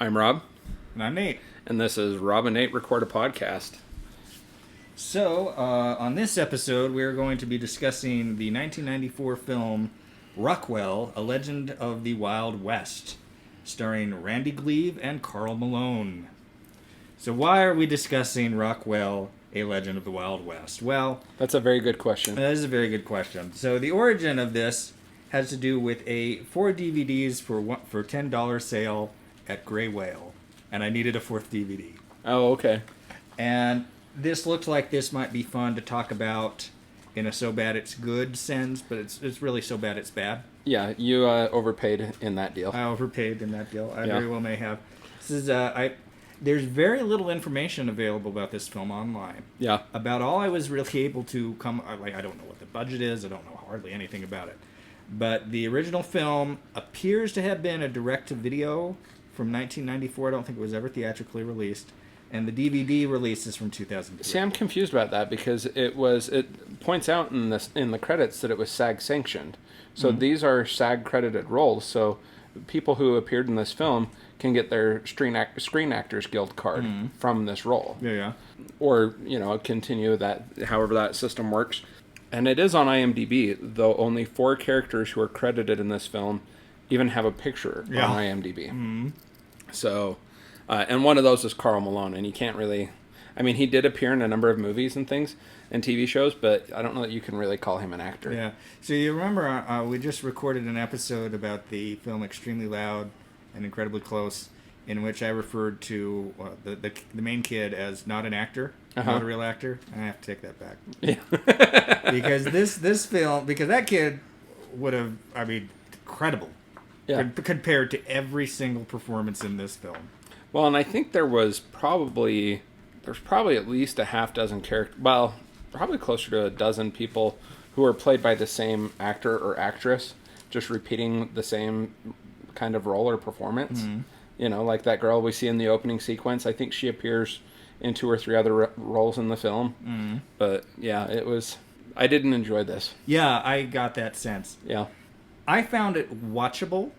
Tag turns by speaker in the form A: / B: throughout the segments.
A: I'm Rob,
B: And I'm Nate.
A: and this is Rob and Nate Record a Podcast.
B: So, on this episode, we're going to be discussing the 1994 film Rockwell, A Legend of the Wild West, starring Randy Gleave and Karl Malone. So, why are we discussing Rockwell, A Legend of the Wild West? Well,
A: That's a very good question.
B: that is a very good question. So, the origin of this has to do with a 4 DVDs for $10 sale at Gray Whale, and I needed a 4th DVD.
A: Oh, okay.
B: And this looks like this might be fun to talk about in a so bad it's good sense, but it's really so bad it's bad.
A: Yeah, you overpaid in that deal.
B: I overpaid in that deal. I
A: Yeah.
B: very well may have. This is there's very little information available about this film online.
A: Yeah.
B: About all I was really able to come, I don't know what the budget is. I don't know hardly anything about it. But the original film appears to have been a direct-to-video from 1994. I don't think it was ever theatrically released. And the DVD release is from 2003.
A: See, I'm confused about that because it points out in the credits that it was SAG sanctioned. So these are SAG credited roles. So people who appeared in this film can get their Screen Actors Guild card from this role.
B: Yeah.
A: Or, continue that, however that system works. And it is on IMDb, though only 4 characters who are credited in this film even have a picture on IMDb. Mm-hmm. So, and one of those is Karl Malone, and you can't really... I mean, he did appear in a number of movies and things and TV shows, but I don't know that you can really call him an actor.
B: Yeah. So you remember we just recorded an episode about the film Extremely Loud and Incredibly Close, in which I referred to the main kid as not an actor, not a real actor. I have to take that back.
A: Yeah.
B: Because this film, because that kid would have, incredible.
A: Yeah.
B: Compared to every single performance in this film.
A: Well, and I think there's probably at least a half dozen characters, well, probably closer to a dozen people who are played by the same actor or actress, just repeating the same kind of role or performance. Mm-hmm. Like that girl we see in the opening sequence. I think she appears in 2 or 3 other roles in the film. Mm-hmm. But yeah, I didn't enjoy this.
B: Yeah, I got that sense.
A: Yeah.
B: I found it watchable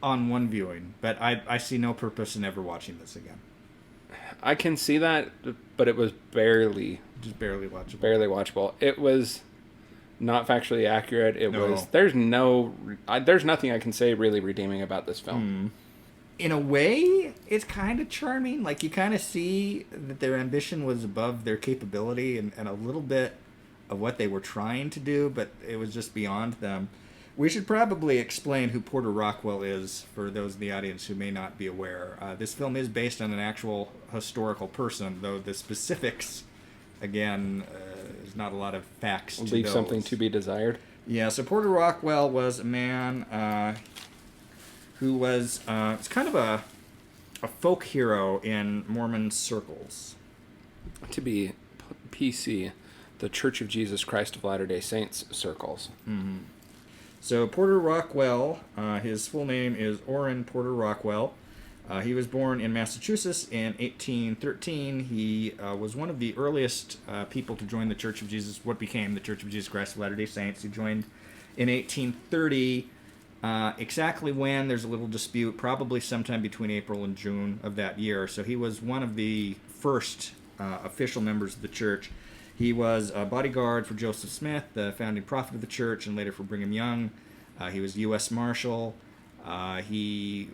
B: on one viewing, but I see no purpose in ever watching this again.
A: I can see that, but it was
B: Just barely watchable.
A: Barely watchable. It was not factually accurate. There's nothing I can say really redeeming about this film.
B: In a way, it's kind of charming. Like, you kind of see that their ambition was above their capability and a little bit of what they were trying to do, but it was just beyond them. We should probably explain who Porter Rockwell is for those in the audience who may not be aware. This film is based on an actual historical person, though the specifics, again, there's not a lot of facts to
A: Leave
B: those.
A: something to be desired.
B: Yeah, so Porter Rockwell was a man who was it's kind of a folk hero in Mormon circles.
A: To be PC, the Church of Jesus Christ of Latter-day Saints circles.
B: Mm-hmm. So Porter Rockwell, his full name is Orrin Porter Rockwell. He was born in Massachusetts in 1813. He was one of the earliest people to join the Church of Jesus, what became the Church of Jesus Christ of Latter-day Saints. He joined in 1830. Exactly when, there's a little dispute, probably sometime between April and June of that year. So he was one of the first official members of the church. He was a bodyguard for Joseph Smith, the founding prophet of the church, and later for Brigham Young. He was U.S. Marshal. He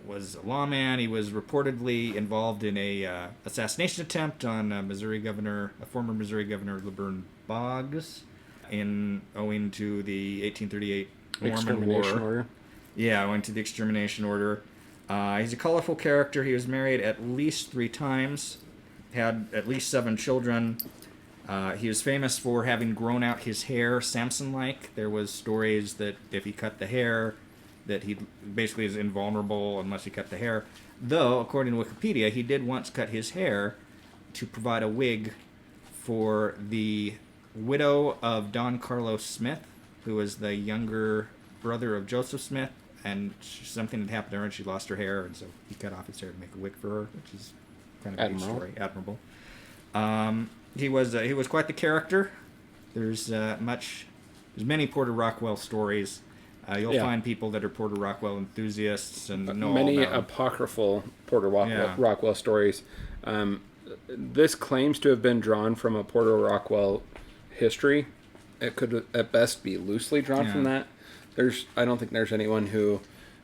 B: was a lawman. He was reportedly involved in a assassination attempt on former Missouri Governor LeBurn Boggs, owing to the 1838 Mormon War.
A: Order.
B: Yeah, owing to the extermination order. He's a colorful character. He was married at least 3 times, had at least 7 children. He was famous for having grown out his hair Samson-like. There was stories that if he cut the hair, that he basically is invulnerable unless he cut the hair. Though, according to Wikipedia, he did once cut his hair to provide a wig for the widow of Don Carlos Smith, who was the younger brother of Joseph Smith, and something had happened to her and she lost her hair, and so he cut off his hair to make a wig for her, which is kind of a neat story. Admirable. He was quite the character. There's many Porter Rockwell stories. You'll
A: Yeah.
B: find people that are Porter Rockwell enthusiasts and know
A: Many
B: all about him.
A: apocryphal Porter Rockwell,
B: Yeah.
A: Rockwell stories. This claims to have been drawn from a Porter Rockwell history. It could at best be loosely drawn from
B: Yeah.
A: that. I don't think there's anyone who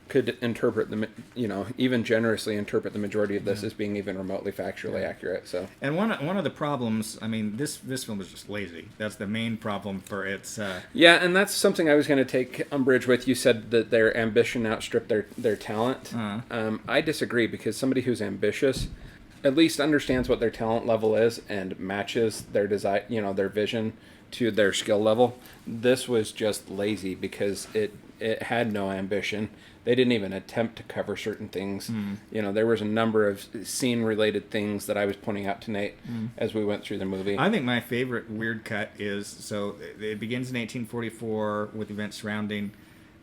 A: could interpret even generously interpret the majority of this as being even remotely factually accurate. So,
B: And one of the problems, I mean, this film is just lazy. That's the main problem for its.
A: yeah, and that's something I was going to take umbrage with. You said that their ambition outstripped their talent. I disagree, because somebody who's ambitious at least understands what their talent level is and matches their desire, their vision to their skill level. This was just lazy because it had no ambition. They didn't even attempt to cover certain things. There was a number of scene-related things that I was pointing out to Nate as we went through the movie.
B: I think my favorite weird cut is, so it begins in 1844 with events surrounding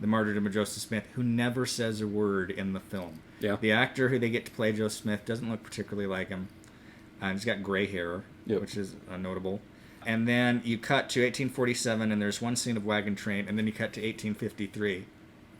B: the martyrdom of Joseph Smith, who never says a word in the film.
A: Yeah.
B: The actor who they get to play Joseph Smith doesn't look particularly like him. He's got gray hair,
A: Yep.
B: which is notable. And then you cut to 1847, and there's one scene of wagon train, and then you cut to 1853.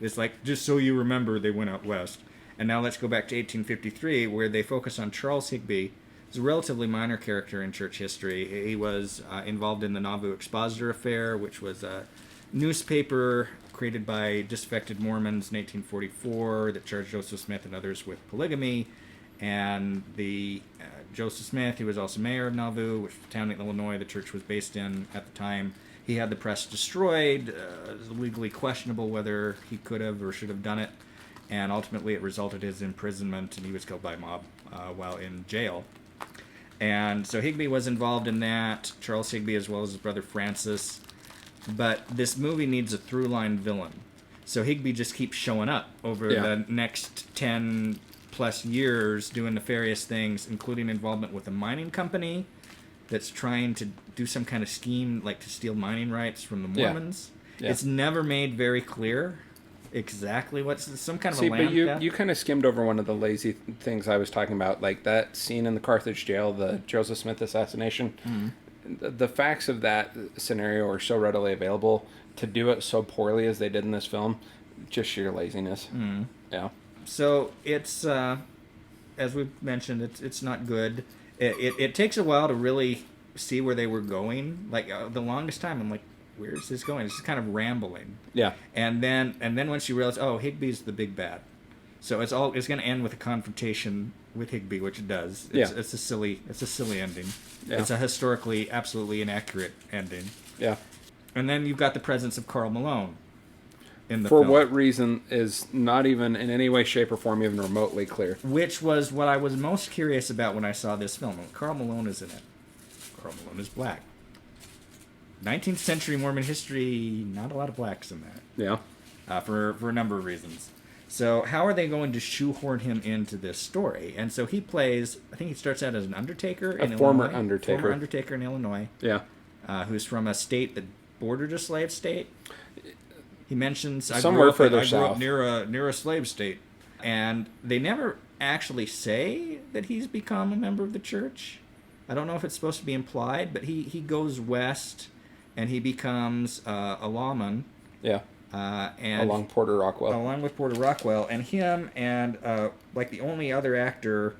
B: It's like, just so you remember, they went out west. And now let's go back to 1853, where they focus on Charles Higbee. He's a relatively minor character in church history. He was involved in the Nauvoo Expositor Affair, which was a newspaper created by disaffected Mormons in 1844 that charged Joseph Smith and others with polygamy. And the Joseph Smith, who was also mayor of Nauvoo, which was a town in Illinois the church was based in at the time, he had the press destroyed. It was legally questionable whether he could have or should have done it. And ultimately it resulted in his imprisonment, and he was killed by a mob while in jail. And so Higbee was involved in that, Charles Higbee as well as his brother Francis. But this movie needs a through-line villain. So Higbee just keeps showing up over the next 10 plus years doing nefarious things, including involvement with a mining company that's trying to do some kind of scheme, like to steal mining rights from the Mormons.
A: Yeah.
B: It's never made very clear exactly what's some kind of
A: See,
B: a land
A: but
B: theft.
A: you kind of skimmed over one of the lazy things I was talking about, like that scene in the Carthage jail, the Joseph Smith assassination. The facts of that scenario are so readily available. To do it so poorly as they did in this film, just sheer laziness. Yeah.
B: So it's, as we've mentioned, it's not good. It takes a while to really see where they were going. Like the longest time, I'm like, where's this going? It's just kind of rambling.
A: Yeah.
B: And then once you realize, oh, Higbee's the big bad. So it's going to end with a confrontation with Higbee, which it does. It's a silly ending.
A: Yeah.
B: It's a historically absolutely inaccurate ending.
A: Yeah.
B: And then you've got the presence of Karl Malone in the
A: For
B: film.
A: what reason is not even in any way, shape, or form even remotely clear.
B: Which was what I was most curious about when I saw this film. Karl Malone is in it. Karl Malone is black. 19th century Mormon history, not a lot of blacks in that.
A: Yeah.
B: For a number of reasons. So how are they going to shoehorn him into this story? And so he plays, I think he starts out as an undertaker in Illinois.
A: Former undertaker.
B: Former undertaker in Illinois.
A: Yeah.
B: Who's from a state that bordered a slave state. He mentions
A: Somewhere further
B: I grew
A: south.
B: up near a slave state, and they never actually say that he's become a member of the church. I don't know if it's supposed to be implied, but he goes west, and he becomes a lawman.
A: Yeah.
B: And
A: Along Porter Rockwell.
B: along with Porter Rockwell, and him and like the only other actor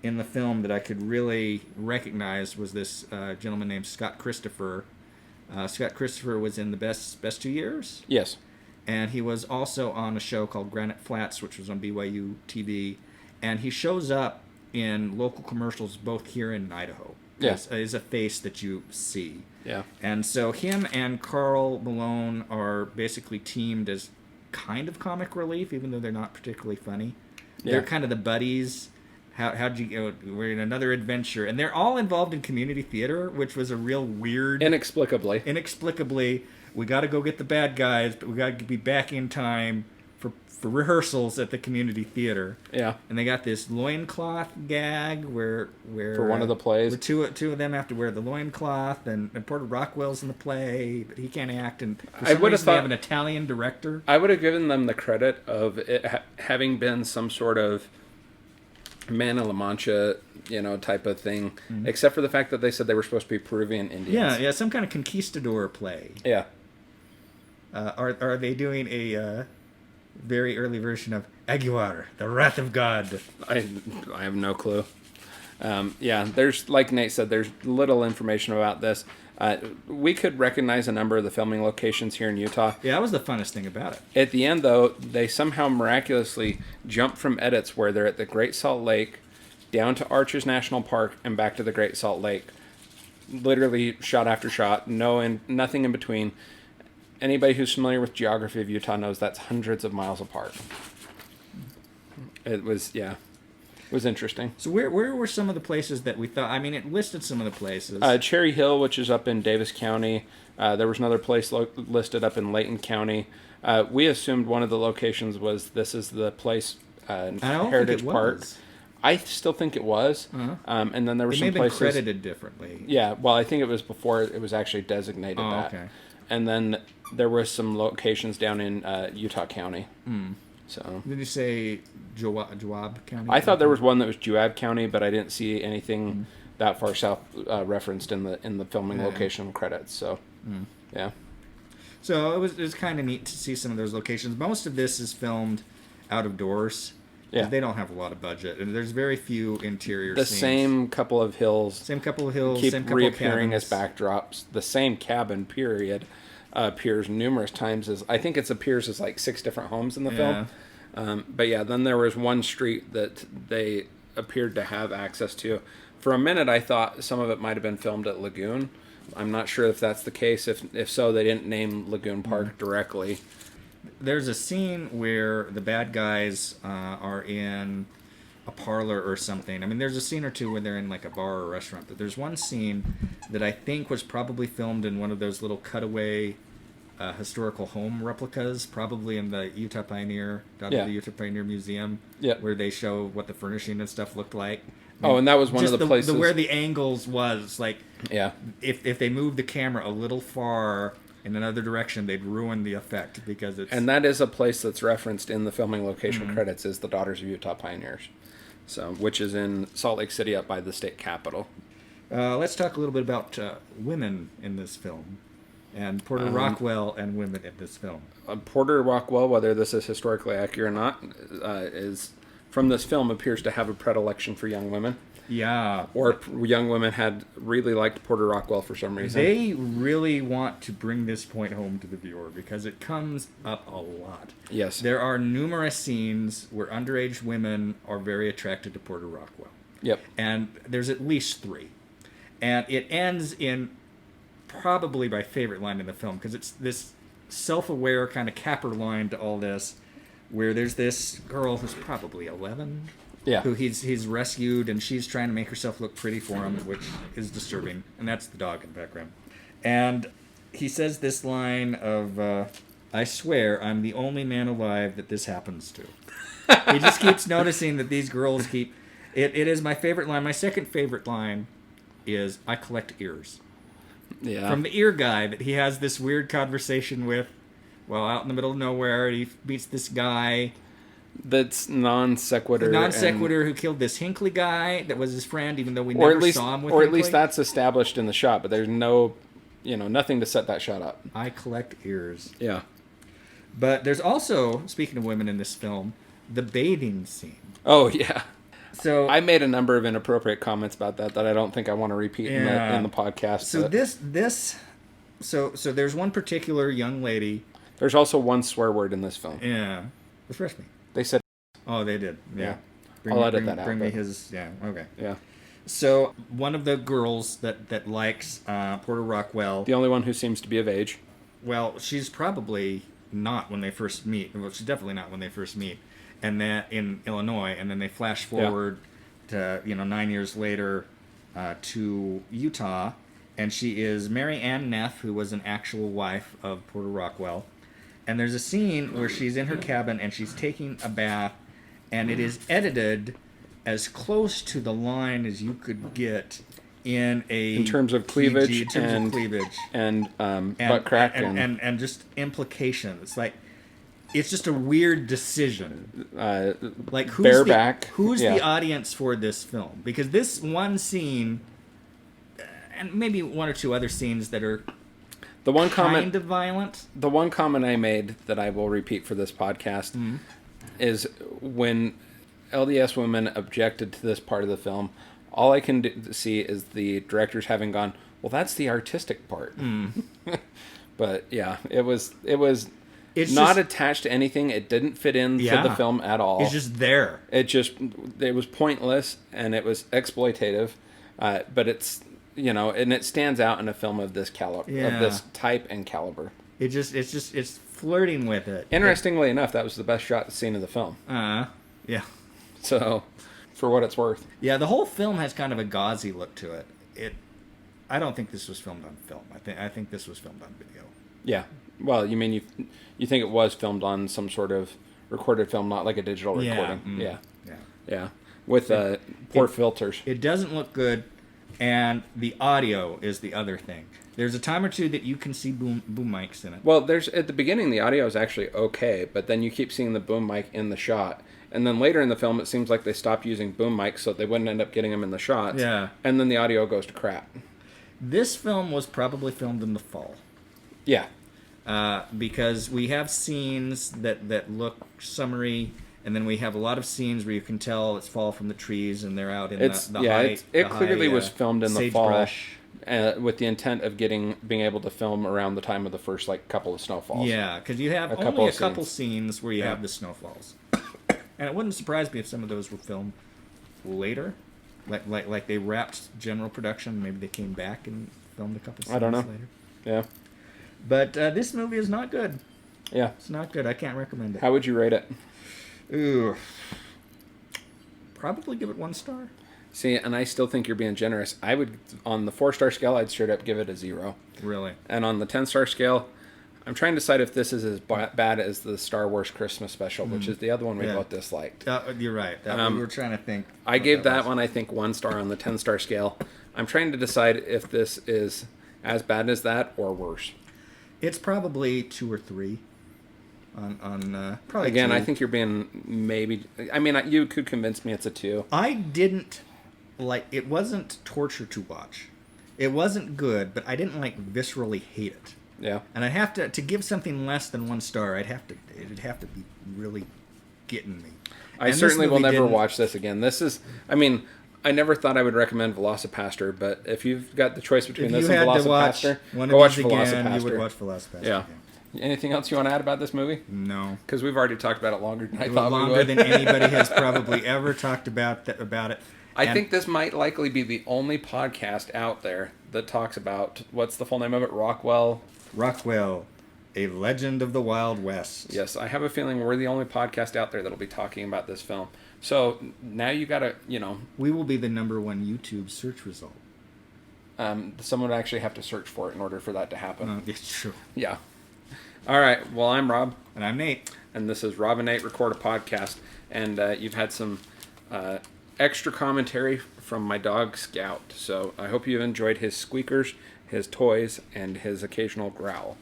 B: in the film that I could really recognize was this gentleman named Scott Christopher. Scott Christopher was in the Best 2 Years,
A: Yes.
B: and he was also on a show called Granite Flats, which was on BYU TV, and he shows up in local commercials both here and in Idaho.
A: Yeah.
B: Is a face that you see.
A: Yeah.
B: And so him and Karl Malone are basically teamed as kind of comic relief, even though they're not particularly funny.
A: Yeah.
B: They're kind of the buddies. How'd you go? We're in another adventure. And they're all involved in community theater, which was a real weird... Inexplicably, we got to go get the bad guys, but we got to be back in time for rehearsals at the community theater.
A: Yeah.
B: And they got this loincloth gag where
A: For one of the plays.
B: where two of them have to wear the loincloth, and Porter Rockwell's in the play, but he can't act. And for some reason they have an Italian director.
A: I would have given them the credit of it having been some sort of Man of La Mancha, type of thing, except for the fact that they said they were supposed to be Peruvian Indians.
B: Yeah, some kind of conquistador play.
A: Yeah.
B: Are they doing a very early version of Aguar, the Wrath of God?
A: I have no clue. Yeah, there's, like Nate said, there's little information about this. We could recognize a number of the filming locations here in Utah.
B: Yeah, that was the funnest thing about it.
A: At the end, though, they somehow miraculously jump from edits where they're at the Great Salt Lake down to Arches National Park and back to the Great Salt Lake. Literally shot after shot, nothing in between. Anybody who's familiar with geography of Utah knows that's hundreds of miles apart. It was interesting.
B: So where were some of the places that we thought? I mean, it listed some of the places.
A: Cherry Hill, which is up in Davis County. There was another place listed up in Layton County. We assumed one of the locations was this is the place, Heritage Park. I still think it was.
B: Uh-huh.
A: And then there were
B: It
A: some
B: may have been
A: places
B: credited differently.
A: Yeah, well, I think it was before it was actually designated that.
B: Okay.
A: And then there were some locations down in Utah County. So
B: Did you say Joab County?
A: I thought there was one that was Juab County, but I didn't see anything that far south referenced in the filming location credits. So yeah.
B: So it was kind of neat to see some of those locations. Most of this is filmed out of doors.
A: Yeah.
B: They don't have a lot of budget, and there's very few interior
A: The
B: scenes.
A: Same couple of hills keep
B: same couple
A: reappearing
B: of
A: as backdrops. The same cabin, period, appears numerous times. Appears as like 6 different homes in the film. But yeah, then there was one street that they appeared to have access to. For a minute, I thought some of it might have been filmed at Lagoon. I'm not sure if that's the case. If so, they didn't name Lagoon Park directly.
B: There's a scene where the bad guys are in a parlor or something. I mean, there's a scene or two where they're in like a bar or a restaurant. But there's one scene that I think was probably filmed in one of those little cutaway historical home replicas, probably in the Utah Pioneer, the Utah Pioneer Museum, where they show what the furnishing and stuff looked like. I mean,
A: and that was one of the places
B: where the angles was like.
A: Yeah.
B: If they moved the camera a little far in another direction, they'd ruin the effect because it's.
A: And that is a place that's referenced in the filming location credits is the Daughters of Utah Pioneers, which is in Salt Lake City, up by the state capitol.
B: Let's talk a little bit about women in this film, and Porter Rockwell and women in this film.
A: Porter Rockwell, whether this is historically accurate or not, is from this film appears to have a predilection for young women.
B: Yeah.
A: Or young women had really liked Porter Rockwell for some reason.
B: They really want to bring this point home to the viewer because it comes up a lot.
A: Yes.
B: There are numerous scenes where underage women are very attracted to Porter Rockwell.
A: Yep.
B: And there's at least 3. And it ends in probably my favorite line in the film because it's this self-aware kind of capper line to all this where there's this girl who's probably 11.
A: Yeah.
B: Who he's rescued, and she's trying to make herself look pretty for him, which is disturbing. And that's the dog in the background. And he says this line of, I swear I'm the only man alive that this happens to. He just keeps noticing that these girls keep... It is my favorite line. My second favorite line is, I collect ears.
A: Yeah.
B: From the ear guy that he has this weird conversation with, out in the middle of nowhere, he meets this guy...
A: That's non sequitur.
B: The non sequitur who killed this Hinckley guy that was his friend, even though we never saw him with Hinckley.
A: Or at least that's established in the shot, but there's nothing to set that shot up.
B: I collect ears.
A: Yeah.
B: But there's also, speaking of women in this film, the bathing scene.
A: Oh, yeah.
B: So
A: I made a number of inappropriate comments about that I don't think I want to repeat in the podcast.
B: So So there's one particular young lady.
A: There's also one swear word in this film.
B: Yeah. Refresh me.
A: They said...
B: Oh, they did. Yeah.
A: I'll edit that out.
B: Bring me his... Yeah, okay.
A: Yeah.
B: So one of the girls that likes Porter Rockwell...
A: The only one who seems to be of age.
B: Well, she's probably not when they first meet. Well, she's definitely not when they first meet. And then in Illinois, and then they flash forward to 9 years later to Utah, and she is Mary Ann Neff, who was an actual wife of Porter Rockwell. And there's a scene where she's in her cabin and she's taking a bath, and it is edited as close to the line as you could get in
A: terms of cleavage,
B: PG,
A: and butt crack
B: and just implications. Like, it's just a weird decision. Like, who's the audience for this film? Because this one scene, and maybe one or two other scenes that are
A: The one comment,
B: kind of violent.
A: the one comment I made that I will repeat for this podcast is when LDS women objected to this part of the film, all I can see is the directors having gone, well, that's the artistic part. But yeah, it was
B: It's
A: not
B: just,
A: attached to anything. It didn't fit in for
B: Yeah.
A: the film at all.
B: it's just there.
A: It was pointless and it was exploitative, but it's and it stands out in a film of this caliber,
B: Yeah.
A: of this type and caliber.
B: It's flirting with it.
A: Interestingly enough, that was the best shot scene of the film.
B: Yeah.
A: So, for what it's worth,
B: Yeah, the whole film has kind of a gauzy look to it. I don't think this was filmed on film. I think this was filmed on video.
A: yeah. Well, you mean you think it was filmed on some sort of recorded film, not like a digital recording? Yeah. With poor filters.
B: It doesn't look good, and the audio is the other thing. There's a time or two that you can see boom mics in it.
A: Well, there's at the beginning the audio is actually okay, but then you keep seeing the boom mic in the shot. And then later in the film, it seems like they stopped using boom mics so they wouldn't end up getting them in the shots.
B: Yeah.
A: And then the audio goes to crap.
B: This film was probably filmed in the fall.
A: Yeah.
B: Because we have scenes that look summery, and then we have a lot of scenes where you can tell it's fall from the trees, and they're out in
A: It clearly was filmed in the fall
B: sagebrush.
A: with the intent of being able to film around the time of the first couple of snowfalls.
B: Yeah, because you have
A: couple
B: only a
A: of
B: couple
A: scenes.
B: scenes where you have the snowfalls, and it wouldn't surprise me if some of those were filmed later, like they wrapped general production. Maybe they came back and filmed a couple scenes
A: I don't know.
B: later.
A: Yeah.
B: But this movie is not good.
A: Yeah.
B: It's not good. I can't recommend it.
A: How would you rate it?
B: Ooh. Probably give it 1 star.
A: See, and I still think you're being generous. I would, on the 4-star scale, I'd straight up give it a 0.
B: Really?
A: And on the 10-star scale, I'm trying to decide if this is as bad as the Star Wars Christmas special, which is the other one we
B: Yeah.
A: both disliked.
B: You're right. We were trying to think.
A: I
B: what
A: gave that
B: was.
A: one, I think, 1 star on the 10-star scale. I'm trying to decide if this is as bad as that or worse.
B: It's probably 2 or 3. On probably
A: Again,
B: 2.
A: I think you're being maybe... I mean, you could convince me it's a 2.
B: I didn't like. It wasn't torture to watch. It wasn't good, but I didn't viscerally hate it.
A: Yeah.
B: And I'd have to give something less than 1 star. It'd have to be really getting me.
A: I
B: And this
A: certainly will
B: movie
A: never
B: didn't-
A: watch this again. This is... I mean... I never thought I would recommend Velocipaster, but if you've got the choice between
B: If
A: this
B: you
A: and
B: had to watch
A: Velocipaster,
B: one
A: go
B: of
A: watch
B: these again,
A: Velocipaster.
B: you would watch Velocipaster.
A: Yeah.
B: again.
A: Anything else you want to add about this movie?
B: No.
A: Because we've already talked about it longer than I thought we
B: Longer
A: would.
B: than anybody has probably ever talked about it.
A: I
B: And
A: think this might likely be the only podcast out there that talks about, what's the full name of it? Rockwell?
B: Rockwell, a legend of the Wild West.
A: Yes, I have a feeling we're the only podcast out there that'll be talking about this film. So now you got to,
B: We will be the #1 YouTube search result.
A: someone would actually have to search for it in order for that to happen.
B: It's true.
A: Yeah. All right. Well, I'm Rob.
B: And I'm Nate.
A: And this is Rob and Nate Record a Podcast. And you've had some extra commentary from my dog Scout. So I hope you've enjoyed his squeakers, his toys, and his occasional growl.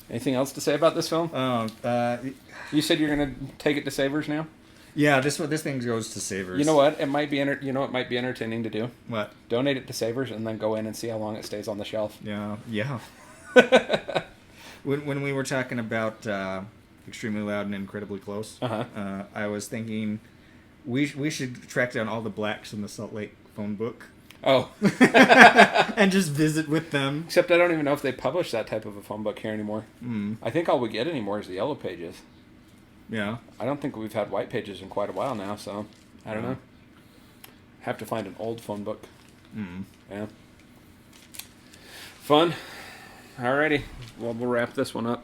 A: Anything else to say about this film? You said you're going to take it to Savers now?
B: Yeah, this thing goes to Savers.
A: You know what? It might be it might be entertaining to do.
B: What?
A: Donate it to Savers and then go in and see how long it stays on the shelf.
B: Yeah. when we were talking about extremely loud and incredibly close.
A: Uh-huh.
B: I was thinking we should track down all the blacks in the Salt Lake phone book
A: Oh.
B: and just visit with them.
A: Except I don't even know if they publish that type of a phone book here anymore.
B: Mm.
A: I think all we get anymore is the yellow pages.
B: Yeah.
A: I don't think we've had white pages in quite a while now, so I don't know. Have to find an old phone book.
B: Mm.
A: Yeah. Fun. Alrighty. Well, we'll wrap this one up.